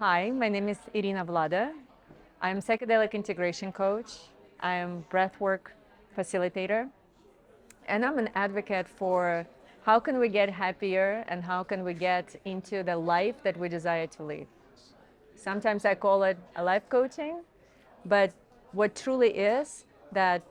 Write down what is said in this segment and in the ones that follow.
Hi, my name is Irina Vlada. I'm psychedelic integration coach. I'm breathwork facilitator, and I'm an advocate for how can we get happier and how can we get into the life that we desire to live. Sometimes I call it a life coaching, but what truly is that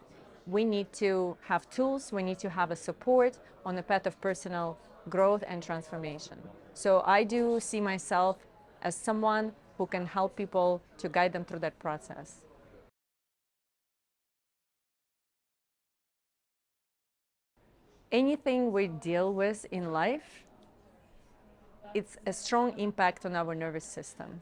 we need to have tools, we need to have a support on the path of personal growth and transformation. So I do see myself as someone who can help people to guide them through that process. Anything we deal with in life, it's a strong impact on our nervous system.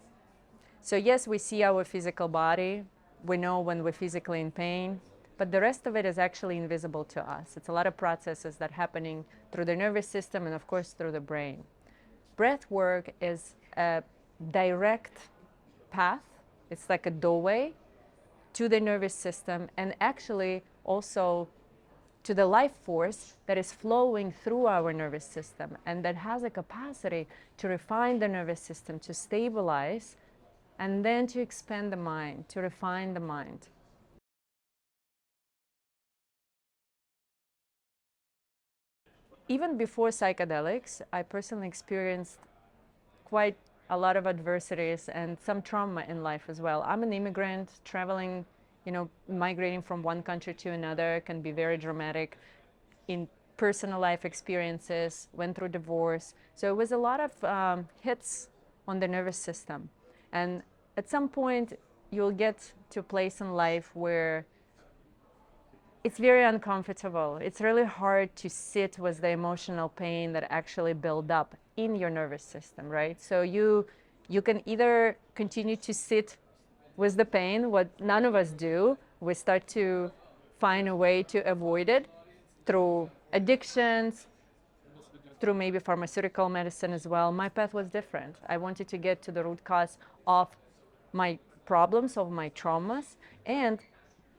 So yes, we see our physical body, we know when we're physically in pain, but the rest of it is actually invisible to us. It's a lot of processes that are happening through the nervous system and of course through the brain. Breath work is a direct path. It's like a doorway to the nervous system and actually also to the life force that is flowing through our nervous system and that has a capacity to refine the nervous system, to stabilize, and then to expand the mind, to refine the mind. Even before psychedelics, I personally experienced quite a lot of adversities and some trauma in life as well. I'm an immigrant, traveling, migrating from one country to another can be very dramatic in personal life experiences, went through divorce. So it was a lot of hits on the nervous system. And at some point, you'll get to a place in life where it's very uncomfortable. It's really hard to sit with the emotional pain that actually build up in your nervous system, right? So you can either continue to sit with the pain, what none of us do. We start to find a way to avoid it through addictions, through maybe pharmaceutical medicine as well. My path was different. I wanted to get to the root cause of my problems, of my traumas, and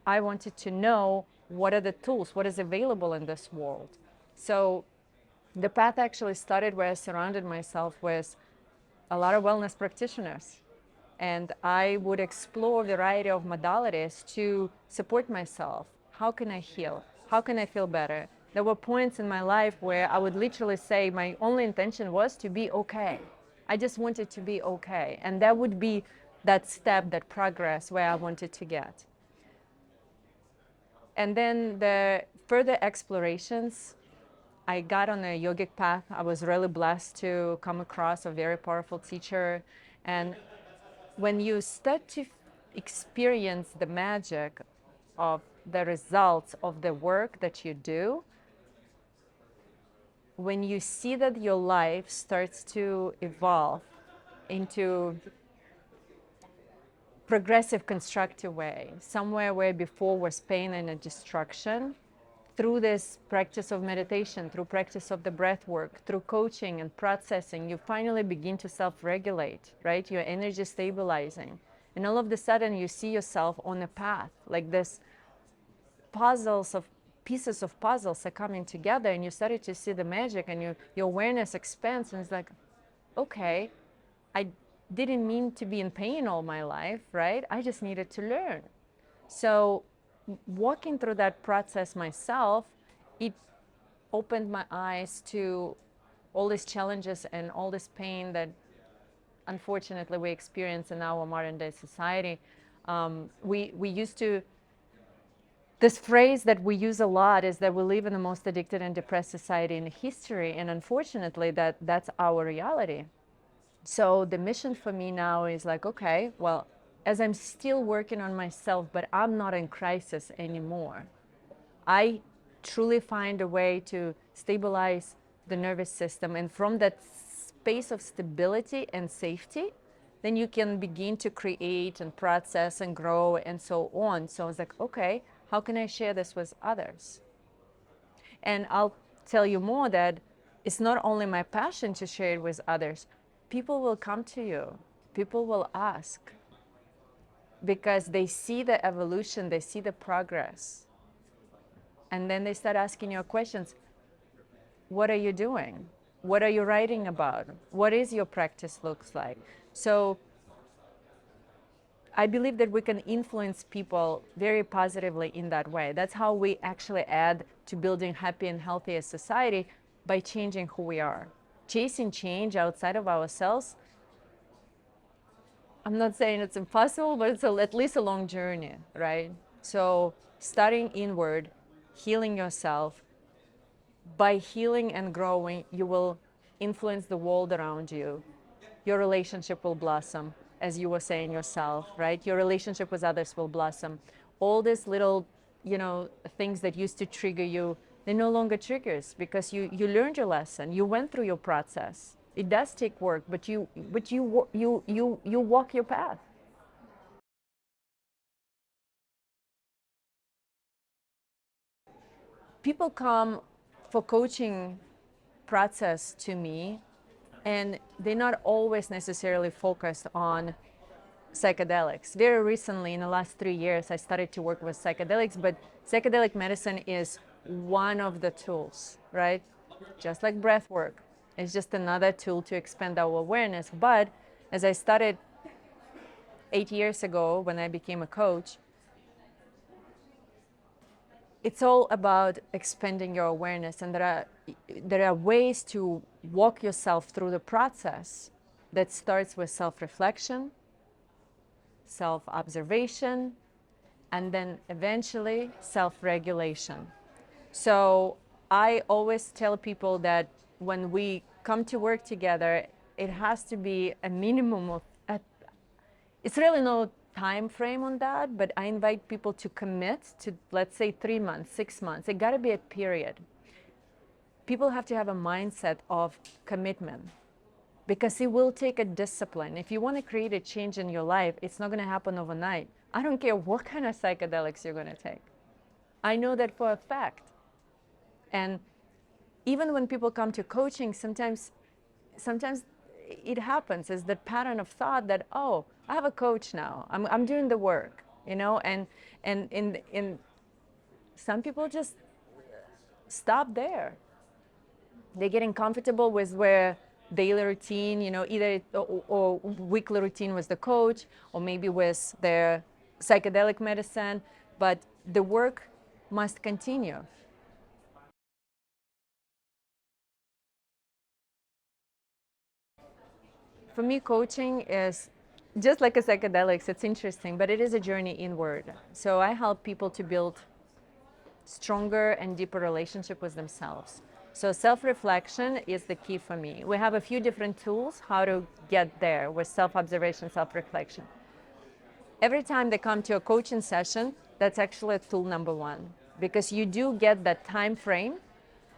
I wanted to know what are the tools, what is available in this world. So the path actually started where I surrounded myself with a lot of wellness practitioners. And I would explore a variety of modalities to support myself. How can I heal? How can I feel better? There were points in my life where I would literally say my only intention was to be okay. I just wanted to be okay. And that would be that step, that progress where I wanted to get. And then the further explorations, I got on a yogic path. I was really blessed to come across a very powerful teacher. And when you start to experience the magic of the results of the work that you do, when you see that your life starts to evolve into progressive, constructive way, somewhere where before was pain and a destruction, through this practice of meditation, through practice of the breath work, through coaching and processing, you finally begin to self-regulate, right? Your energy stabilizing. And all of a sudden you see yourself on a path, like this puzzles of pieces of puzzles are coming together and you started to see the magic and your awareness expands and it's like, okay, I didn't mean to be in pain all my life, right? I just needed to learn. So walking through that process myself, it opened my eyes to all these challenges and all this pain that unfortunately we experience in our modern day society. We used to, this phrase that we use a lot is that we live in the most addicted and depressed society in history, and unfortunately that's our reality. So the mission for me now is like, okay, well, as I'm still working on myself, but I'm not in crisis anymore. I truly find a way to stabilize the nervous system. And from that space of stability and safety, then you can begin to create and process and grow and so on. So it's like, okay, how can I share this with others? And I'll tell you more that it's not only my passion to share it with others. People will come to you. People will ask because they see the evolution, they see the progress. And then they start asking you questions. What are you doing? What are you writing about? What is your practice looks like? So I believe that we can influence people very positively in that way. That's how we actually add to building happy and healthier society, by changing who we are. Chasing change outside of ourselves, I'm not saying it's impossible, but it's at least a long journey, right? So starting inward, healing yourself. By healing and growing, you will influence the world around you. Your relationship will blossom, as you were saying yourself, right? Your relationship with others will blossom. All these little, things that used to trigger you, they're no longer triggers, because you learned your lesson. You went through your process. It does take work, but you walk your path. People come for coaching process to me, and they're not always necessarily focused on psychedelics. Very recently, in the last 3 years, I started to work with psychedelics, but psychedelic medicine is one of the tools, right? Just like breath work, it's just another tool to expand our awareness. But as I started 8 years ago when I became a coach, it's all about expanding your awareness, and there are ways to walk yourself through the process that starts with self-reflection, self-observation, and then eventually self-regulation. So I always tell people that when we come to work together, it has to be a minimum of, it's really no time frame on that, but I invite people to commit to, let's say, 3 months, 6 months. It got to be a period. People have to have a mindset of commitment, because it will take a discipline. If you want to create a change in your life, it's not going to happen overnight. I don't care what kind of psychedelics you're going to take. I know that for a fact. And even when people come to coaching, sometimes it happens as the pattern of thought that, oh, I have a coach now. I'm doing the work, and in some people just stop there. They're getting comfortable with where daily routine, either or weekly routine with the coach, or maybe with their psychedelic medicine, but the work must continue. For me, coaching is just like a psychedelics. It's interesting, but it is a journey inward. So I help people to build stronger and deeper relationship with themselves. So self-reflection is the key for me. We have a few different tools how to get there with self-observation, self-reflection. Every time they come to a coaching session, that's actually tool number one, because you do get that time frame.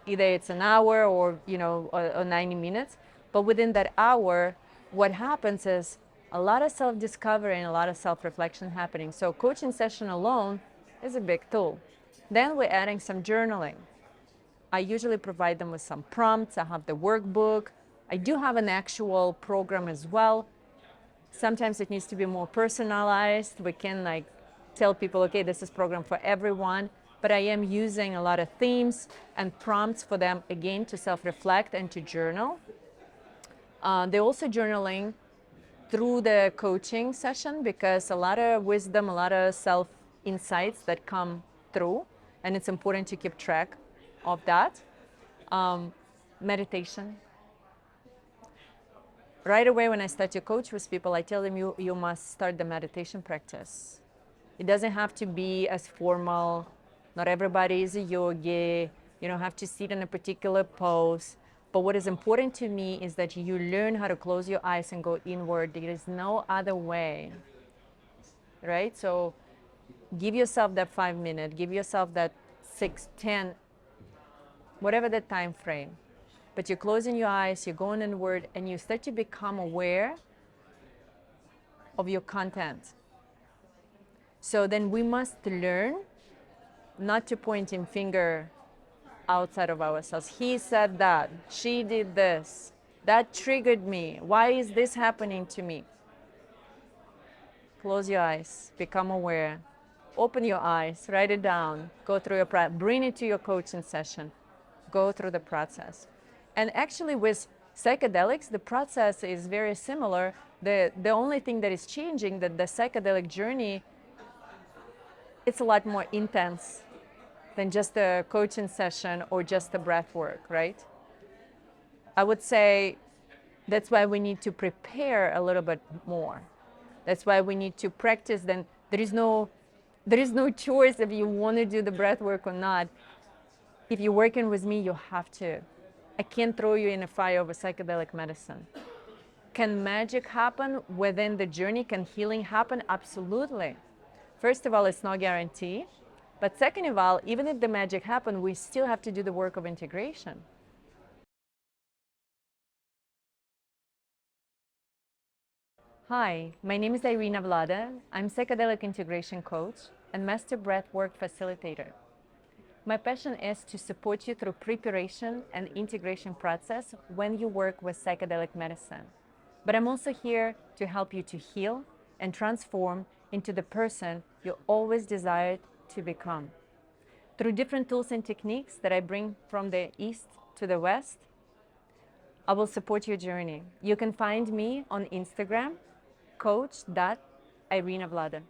Either it's an hour or 90 minutes, but within that hour, what happens is a lot of self-discovery and a lot of self-reflection happening. So coaching session alone is a big tool. Then we're adding some journaling. I usually provide them with some prompts. I have the workbook. I do have an actual program as well. Sometimes it needs to be more personalized. We can tell people, okay, this is program for everyone, but I am using a lot of themes and prompts for them, again, to self-reflect and to journal. They're also journaling through the coaching session, because a lot of wisdom, a lot of self-insights that come through, and it's important to keep track of that. Meditation. Right away when I start to coach with people, I tell them you must start the meditation practice. It doesn't have to be as formal. Not everybody is a yogi. You don't have to sit in a particular pose. But what is important to me is that you learn how to close your eyes and go inward. There is no other way, right? So give yourself that 5 minutes, give yourself that 6, 10, whatever the time frame. But you're closing your eyes, you're going inward, and you start to become aware of your content. So then we must learn not to point in finger outside of ourselves. He said that, she did this, that triggered me. Why is this happening to me? Close your eyes, become aware. Open your eyes, write it down, go through your process, bring it to your coaching session, go through the process. And actually with Psychedelics, the process is very similar. The only thing that is changing, that the psychedelic journey, it's a lot more intense than just a coaching session or just a breath work, right? I would say that's why we need to prepare a little bit more. That's why we need to practice. Then there is no choice if you want to do the breath work or not. If you're working with me, you have to. I can't throw you in a fire of a psychedelic medicine. Can magic happen within the journey? Can healing happen? Absolutely. First of all, it's no guarantee. But second of all, even if the magic happens, we still have to do the work of integration. Hi, my name is Irina Vlada. I'm psychedelic integration coach and master breathwork facilitator. My passion is to support you through preparation and integration process when you work with psychedelic medicine. But I'm also here to help you to heal and transform into the person you always desired to become. Through different tools and techniques that I bring from the East to the West, I will support your journey. You can find me on Instagram, coach.irinavlada.